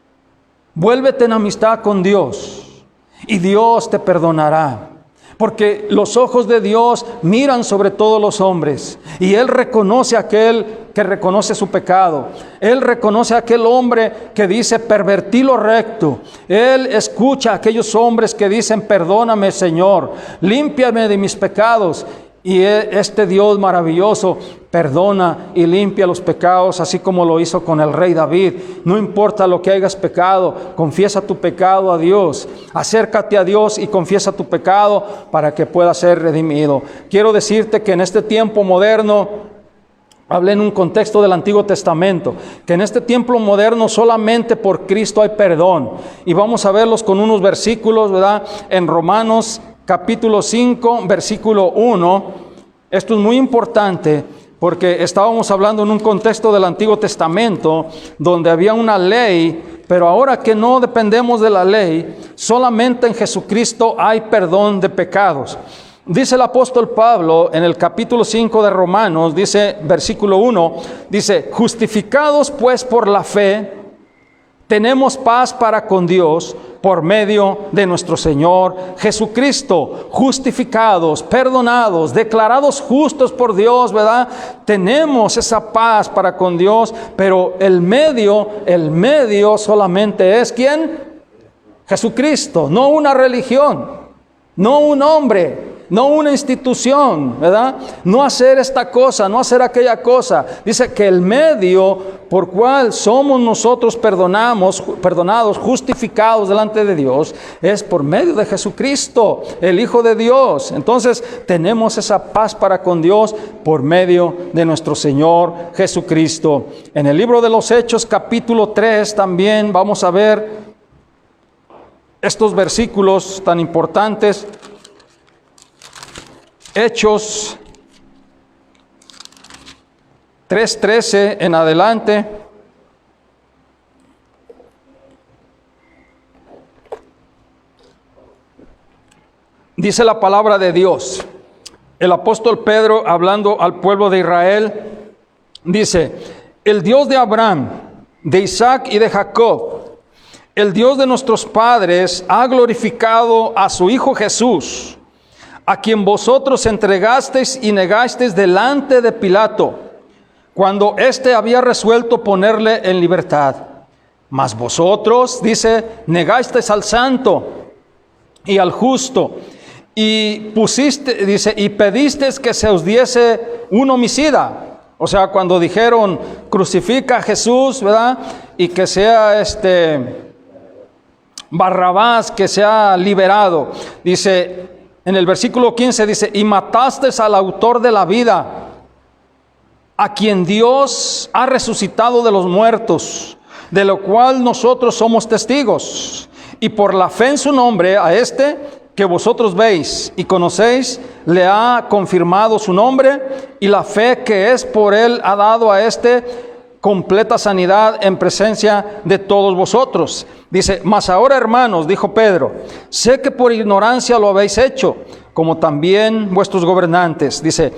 vuélvete en amistad con Dios y Dios te perdonará. Porque los ojos de Dios miran sobre todos los hombres y Él reconoce a aquel que reconoce su pecado. Él reconoce a aquel hombre que dice, pervertí lo recto. Él escucha a aquellos hombres que dicen, perdóname, Señor, límpiame de mis pecados. Y este Dios maravilloso perdona y limpia los pecados, así como lo hizo con el rey David. No importa lo que hayas pecado, confiesa tu pecado a Dios. Acércate a Dios y confiesa tu pecado para que pueda ser redimido. Quiero decirte que en este tiempo moderno, hablé en un contexto del Antiguo Testamento, que en este tiempo moderno solamente por Cristo hay perdón. Y vamos a verlos con unos versículos, ¿verdad? En Romanos capítulo 5, versículo 1. Esto es muy importante porque estábamos hablando en un contexto del Antiguo Testamento donde había una ley, pero ahora que no dependemos de la ley, solamente en Jesucristo hay perdón de pecados. Dice el apóstol Pablo en el capítulo 5 de Romanos, dice versículo 1, dice, justificados pues por la fe, tenemos paz para con Dios por medio de nuestro Señor Jesucristo. Justificados, perdonados, declarados justos por Dios, ¿verdad? Tenemos esa paz para con Dios, pero el medio solamente es ¿quién? Jesucristo, no una religión, no un hombre. no una institución, ¿verdad? No hacer esta cosa, no hacer aquella cosa. Dice que el medio por cual somos nosotros perdonados, justificados delante de Dios, es por medio de Jesucristo, el Hijo de Dios. Entonces tenemos esa paz para con Dios por medio de nuestro Señor Jesucristo. En el libro de los Hechos, capítulo 3, también vamos a ver estos versículos tan importantes. Hechos 3:13 en adelante. Dice la palabra de Dios. El apóstol Pedro, hablando al pueblo de Israel, dice: el Dios de Abraham, de Isaac y de Jacob, el Dios de nuestros padres, ha glorificado a su Hijo Jesús, a quien vosotros entregasteis y negasteis delante de Pilato, cuando éste había resuelto ponerle en libertad. Mas vosotros, dice, negasteis al santo y al justo, y pedisteis que se os diese un homicida. O sea, cuando dijeron, crucifica a Jesús, ¿verdad? Y que sea Barrabás, que sea liberado. Dice, en el versículo 15 dice: y matasteis al autor de la vida, a quien Dios ha resucitado de los muertos, de lo cual nosotros somos testigos. Y por la fe en su nombre, a este que vosotros veis y conocéis, le ha confirmado su nombre, y la fe que es por él ha dado a este completa sanidad en presencia de todos vosotros. Dice: mas ahora, hermanos, dijo Pedro, sé que por ignorancia lo habéis hecho, como también vuestros gobernantes. Dice: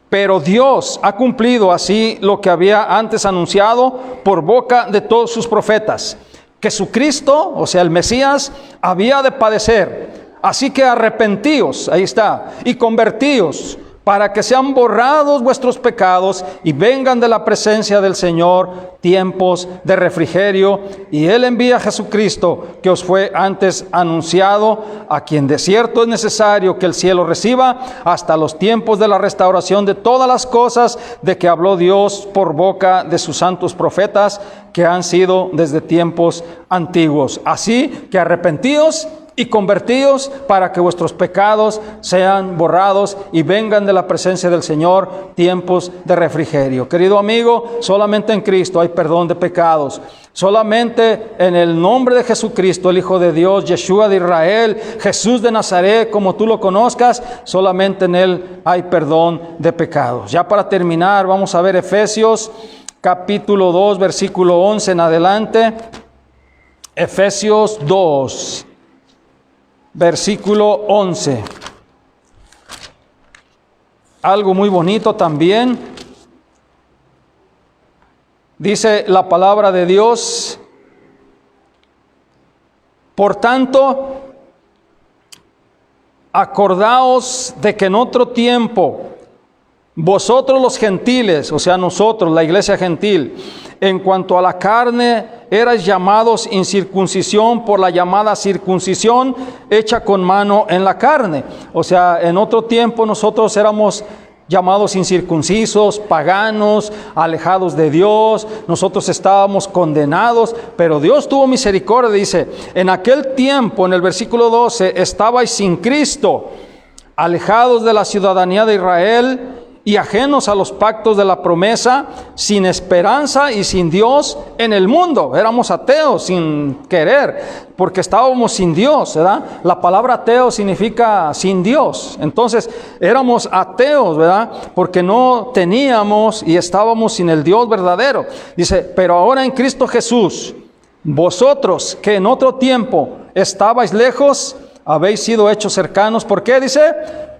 pero Dios ha cumplido así lo que había antes anunciado por boca de todos sus profetas, que su Cristo, o sea el Mesías, había de padecer. Así que arrepentíos, ahí está, y convertíos, para que sean borrados vuestros pecados y vengan de la presencia del Señor tiempos de refrigerio. Y Él envía a Jesucristo, que os fue antes anunciado, a quien de cierto es necesario que el cielo reciba hasta los tiempos de la restauración de todas las cosas de que habló Dios por boca de sus santos profetas, que han sido desde tiempos antiguos. Así que arrepentíos y convertíos, para que vuestros pecados sean borrados y vengan de la presencia del Señor tiempos de refrigerio. Querido amigo, solamente en Cristo hay perdón de pecados. Solamente en el nombre de Jesucristo, el Hijo de Dios, Yeshua de Israel, Jesús de Nazaret, como tú lo conozcas, solamente en Él hay perdón de pecados. Ya para terminar, vamos a ver Efesios capítulo 2, versículo 11 en adelante. Efesios 2. Versículo 11. Algo muy bonito también. Dice la palabra de Dios: por tanto, acordaos de que en otro tiempo vosotros los gentiles, o sea nosotros, la iglesia gentil, en cuanto a la carne, erais llamados incircuncisión por la llamada circuncisión hecha con mano en la carne. O sea, en otro tiempo nosotros éramos llamados incircuncisos, paganos, alejados de Dios. Nosotros estábamos condenados, pero Dios tuvo misericordia. Dice, en aquel tiempo, en el versículo 12, estabais sin Cristo, alejados de la ciudadanía de Israel y ajenos a los pactos de la promesa, sin esperanza y sin Dios en el mundo. Éramos ateos sin querer, porque estábamos sin Dios, ¿verdad? La palabra ateo significa sin Dios. Entonces, éramos ateos, ¿verdad? Porque no teníamos y estábamos sin el Dios verdadero. Dice, pero ahora en Cristo Jesús, vosotros que en otro tiempo estabais lejos, habéis sido hechos cercanos. ¿Por qué? Dice,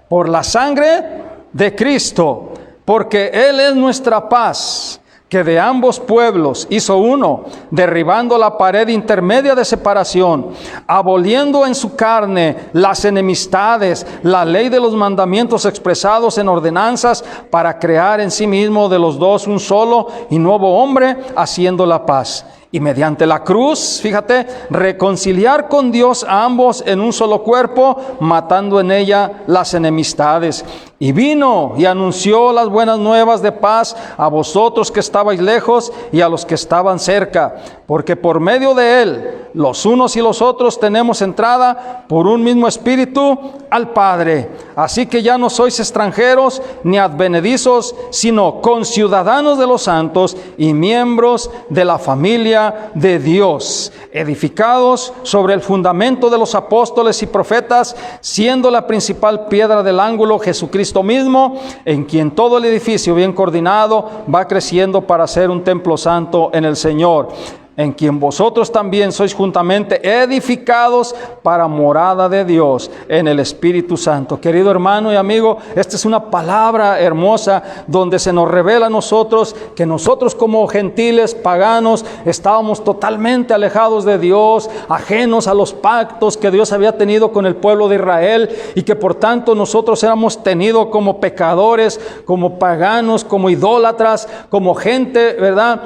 por la sangre de Cristo, porque Él es nuestra paz, que de ambos pueblos hizo uno, derribando la pared intermedia de separación, aboliendo en su carne las enemistades, la ley de los mandamientos expresados en ordenanzas, para crear en sí mismo de los dos un solo y nuevo hombre, haciendo la paz, Y mediante la cruz, fíjate, reconciliar con Dios a ambos en un solo cuerpo, matando en ella las enemistades. Y vino y anunció las buenas nuevas de paz a vosotros que estabais lejos y a los que estaban cerca, porque por medio de él, los unos y los otros tenemos entrada por un mismo espíritu al Padre. Así que ya no sois extranjeros ni advenedizos, sino conciudadanos de los santos y miembros de la familia de Dios, edificados sobre el fundamento de los apóstoles y profetas, siendo la principal piedra del ángulo Jesucristo mismo, en quien todo el edificio bien coordinado va creciendo para ser un templo santo en el Señor, en quien vosotros también sois juntamente edificados para morada de Dios en el Espíritu Santo. Querido hermano y amigo, esta es una palabra hermosa donde se nos revela a nosotros que nosotros como gentiles paganos estábamos totalmente alejados de Dios, ajenos a los pactos que Dios había tenido con el pueblo de Israel, y que por tanto nosotros éramos tenidos como pecadores, como paganos, como idólatras, como gente, ¿verdad?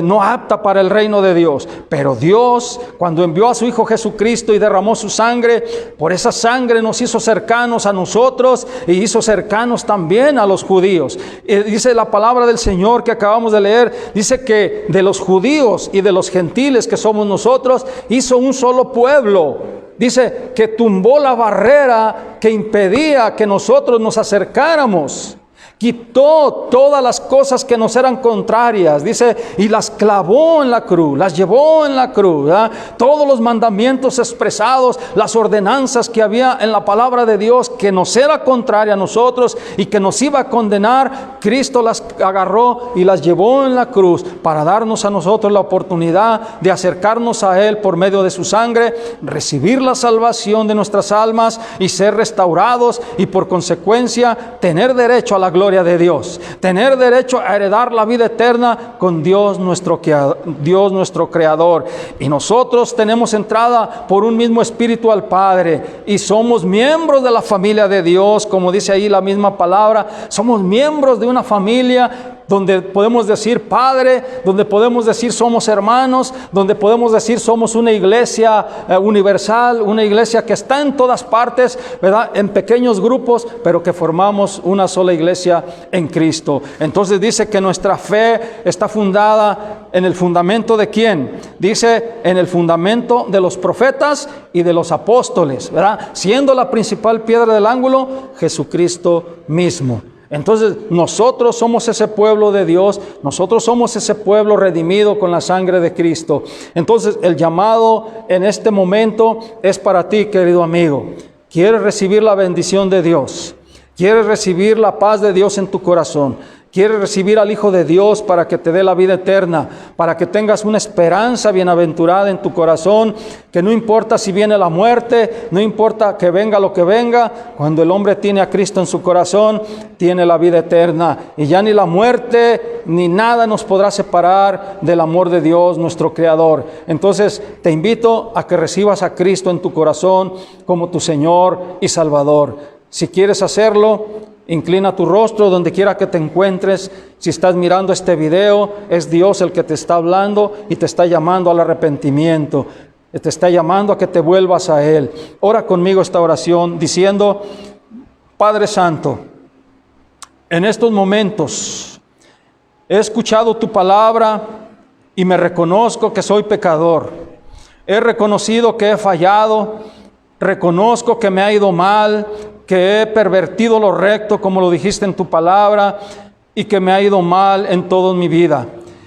No apta para el reino de Dios. Pero Dios, cuando envió a su Hijo Jesucristo y derramó su sangre, por esa sangre nos hizo cercanos a nosotros y hizo cercanos también a los judíos. Dice la palabra del Señor que acabamos de leer, dice que de los judíos y de los gentiles que somos nosotros, hizo un solo pueblo. Dice que tumbó la barrera que impedía que nosotros nos acercáramos. Quitó todas las cosas que nos eran contrarias, dice, y las clavó en la cruz, las llevó en la cruz, ¿verdad? Todos los mandamientos expresados, las ordenanzas que había en la palabra de Dios que nos era contraria a nosotros y que nos iba a condenar, Cristo las agarró y las llevó en la cruz para darnos a nosotros la oportunidad de acercarnos a Él por medio de su sangre, recibir la salvación de nuestras almas y ser restaurados, y por consecuencia tener derecho a la gloria de Dios, tener derecho a heredar la vida eterna con Dios nuestro Creador. Y nosotros tenemos entrada por un mismo espíritu al Padre, y somos miembros de la familia de Dios, como dice ahí la misma palabra. Somos miembros de una familia donde podemos decir Padre, donde podemos decir somos hermanos, donde podemos decir somos una iglesia universal, una iglesia que está en todas partes, ¿verdad? En pequeños grupos, pero que formamos una sola iglesia en Cristo. Entonces dice que nuestra fe está fundada en el fundamento de ¿quién? Dice en el fundamento de los profetas y de los apóstoles, ¿verdad? Siendo la principal piedra del ángulo Jesucristo mismo. Entonces nosotros somos ese pueblo de Dios, nosotros somos ese pueblo redimido con la sangre de Cristo. Entonces el llamado en este momento es para ti, querido amigo. ¿Quieres recibir la bendición de Dios? ¿Quieres recibir la paz de Dios en tu corazón? ¿Quieres recibir al Hijo de Dios para que te dé la vida eterna? Para que tengas una esperanza bienaventurada en tu corazón, que no importa si viene la muerte, no importa que venga lo que venga, cuando el hombre tiene a Cristo en su corazón, tiene la vida eterna. Y ya ni la muerte ni nada nos podrá separar del amor de Dios, nuestro Creador. Entonces te invito a que recibas a Cristo en tu corazón como tu Señor y Salvador. Si quieres hacerlo, inclina tu rostro donde quiera que te encuentres. Si estás mirando este video, es Dios el que te está hablando y te está llamando al arrepentimiento. Te está llamando a que te vuelvas a Él. Ora conmigo esta oración diciendo: Padre Santo, en estos momentos he escuchado tu palabra y me reconozco que soy pecador. He reconocido que he fallado, reconozco que me ha ido mal, que he pervertido lo recto, como lo dijiste en tu palabra, y que me ha ido mal en toda mi vida.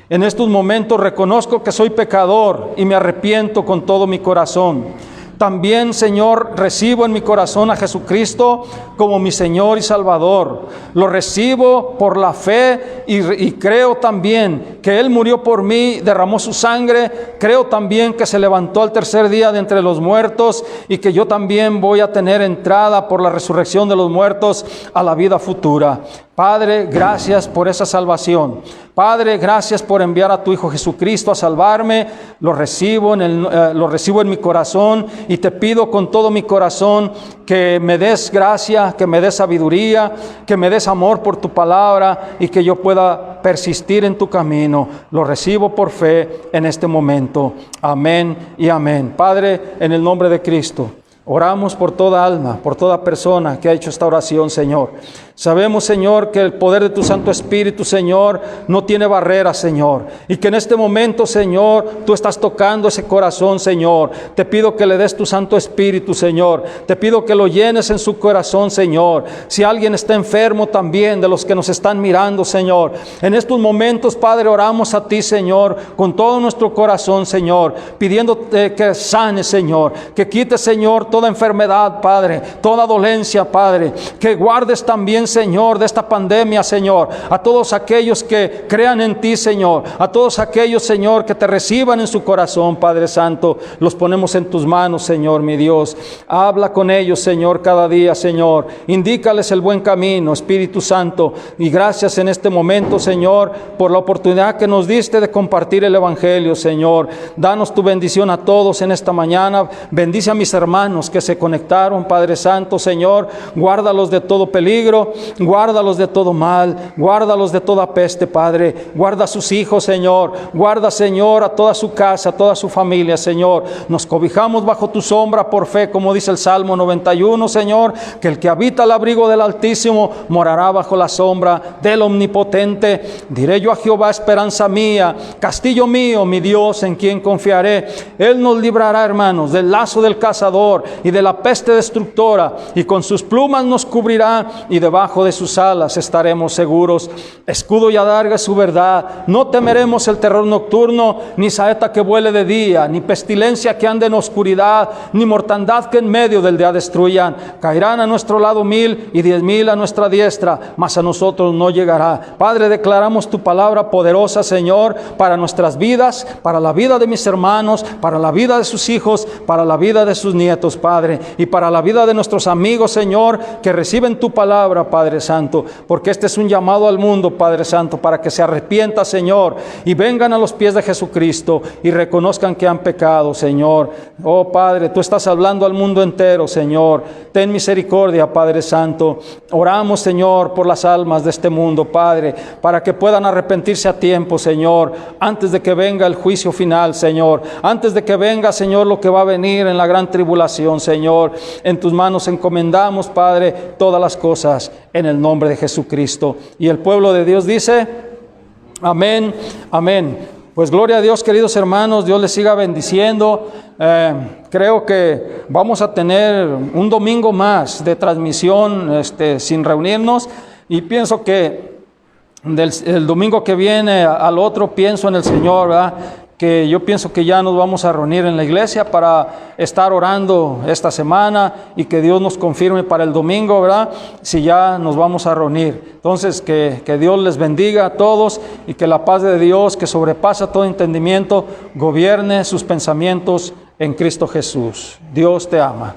En estos momentos reconozco que soy pecador y me arrepiento con todo mi corazón. También, Señor, recibo en mi corazón a Jesucristo como mi Señor y Salvador. Lo recibo por la fe y creo también que Él murió por mí, derramó su sangre. Creo también que se levantó al tercer día de entre los muertos y que yo también voy a tener entrada por la resurrección de los muertos a la vida futura. Padre, gracias por esa salvación. Padre, gracias por enviar a tu Hijo Jesucristo a salvarme. Lo recibo en mi corazón y te pido con todo mi corazón que me des gracia, que me des sabiduría, que me des amor por tu palabra y que yo pueda persistir en tu camino. Lo recibo por fe en este momento. Amén y amén. Padre, en el nombre de Cristo, oramos por toda alma, por toda persona que ha hecho esta oración, Señor. Sabemos, Señor, que el poder de tu Santo Espíritu, Señor, no tiene barreras, Señor. Y que en este momento, Señor, tú estás tocando ese corazón, Señor. Te pido que le des tu Santo Espíritu, Señor. Te pido que lo llenes en su corazón, Señor. Si alguien está enfermo también, de los que nos están mirando, Señor. En estos momentos, Padre, oramos a ti, Señor, con todo nuestro corazón, Señor. Pidiéndote que sanes, Señor. Que quites, Señor, toda enfermedad, Padre. Toda dolencia, Padre. Que guardes también, Señor, de esta pandemia, Señor, a todos aquellos que crean en ti, Señor, a todos aquellos, Señor, que te reciban en su corazón, Padre Santo, los ponemos en tus manos, Señor, mi Dios. Habla con ellos, Señor, cada día, Señor. Indícales el buen camino, Espíritu Santo. Y gracias en este momento, Señor, por la oportunidad que nos diste de compartir el Evangelio, Señor. Danos tu bendición a todos en esta mañana. Bendice a mis hermanos que se conectaron, Padre Santo, Señor. Guárdalos de todo peligro. Guárdalos de todo mal, guárdalos de toda peste, Padre. Guarda a sus hijos, Señor. Guarda, Señor, a toda su casa, a toda su familia, Señor. Nos cobijamos bajo tu sombra por fe, como dice el Salmo 91, Señor, que el que habita al abrigo del Altísimo morará bajo la sombra del Omnipotente. Diré yo a Jehová, esperanza mía, castillo mío, mi Dios, en quien confiaré. Él nos librará, hermanos, del lazo del cazador y de la peste destructora, y con sus plumas nos cubrirá, y debajo de sus alas estaremos seguros. Escudo y adarga es su verdad. No temeremos el terror nocturno, ni saeta que vuele de día, ni pestilencia que ande en oscuridad, ni mortandad que en medio del día destruyan. Caerán a nuestro lado 1000 y 10,000 a nuestra diestra, mas a nosotros no llegará. Padre, declaramos tu palabra poderosa, Señor, para nuestras vidas, para la vida de mis hermanos, para la vida de sus hijos, para la vida de sus nietos, Padre, y para la vida de nuestros amigos, Señor, que reciben tu palabra, Padre Santo, porque este es un llamado al mundo, Padre Santo, para que se arrepienta, Señor, y vengan a los pies de Jesucristo y reconozcan que han pecado, Señor. Oh Padre, tú estás hablando al mundo entero, Señor. Ten misericordia, Padre Santo. Oramos, Señor, por las almas de este mundo, Padre, para que puedan arrepentirse a tiempo, Señor, antes de que venga el juicio final, Señor, antes de que venga, Señor, lo que va a venir en la gran tribulación, Señor. En tus manos encomendamos, Padre, todas las cosas, en el nombre de Jesucristo. Y el pueblo de Dios dice, amén, amén. Pues gloria a Dios, queridos hermanos, Dios les siga bendiciendo. Creo que vamos a tener un domingo más de transmisión sin reunirnos, y pienso que el domingo que viene al otro pienso en el Señor, ¿verdad? Que yo pienso que ya nos vamos a reunir en la iglesia para estar orando esta semana y que Dios nos confirme para el domingo, ¿verdad? Si ya nos vamos a reunir. Entonces, que Dios les bendiga a todos y que la paz de Dios, que sobrepasa todo entendimiento, gobierne sus pensamientos en Cristo Jesús. Dios te ama.